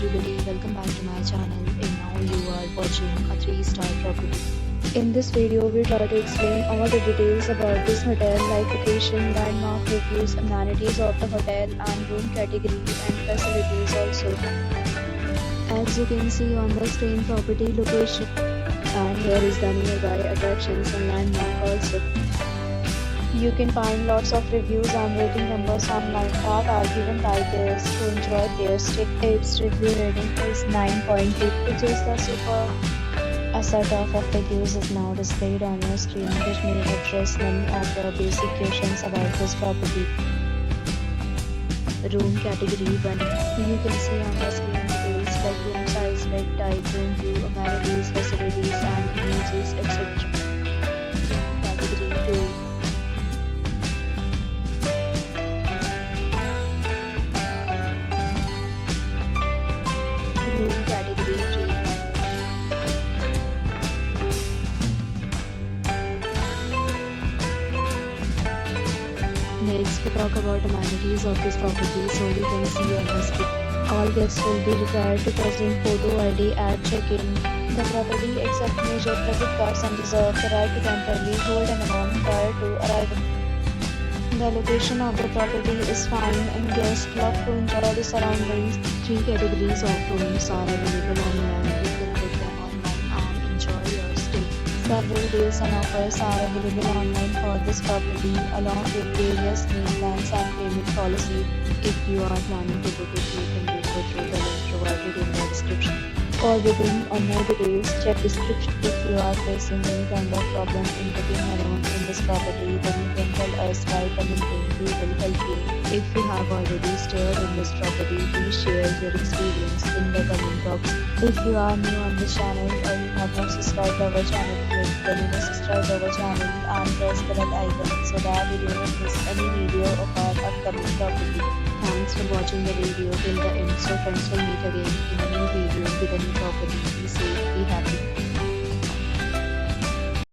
everybody, welcome back to my channel, and now you are watching a 3-star property. In this video, we try to explain all the details about this hotel like location, landmark reviews, amenities of the hotel and room category and facilities also. As you can see on the screen, property location, and here is the nearby attractions and landmark also. You can find lots of reviews and rating numbers online that are given by guests to enjoy their stay. Its review rating is 9.8, which is the superb. A set of FAQs is now displayed on your screen, which may address many of your basic questions about this property. Room category 1. You can see on the screen details like room size, bed type, room view, amenities, facilities, and images, etc. Room category 2. Room category 3. Next, we talk about amenities of this property. So you can see on the screen, all guests will be required to present photo ID at check-in. The property accepts major credit cards and reserves the right to temporarily hold an amount prior to arrival. The location of the property is fine and guests love to enjoy the surroundings. 3 categories of rooms are available online. You can book them online and enjoy your stay. Several deals and offers are available online for this property along with various meal plans and payment policy. If you are planning to book it, you can book it through the link provided in the description. For booking or more details, check description. If you are facing any kind of problem in booking a room in this property, then you can tell us by commenting. We will help you. If you have already stayed in this property, please share your experience in the comment box. If you are new on this channel or you have not subscribed our channel yet, then you must subscribe our channel and press the bell icon so that you do not miss any video of our upcoming property. Thanks for watching the video till the end. So friends, will meet again in a new video with a new property. Be safe, be happy.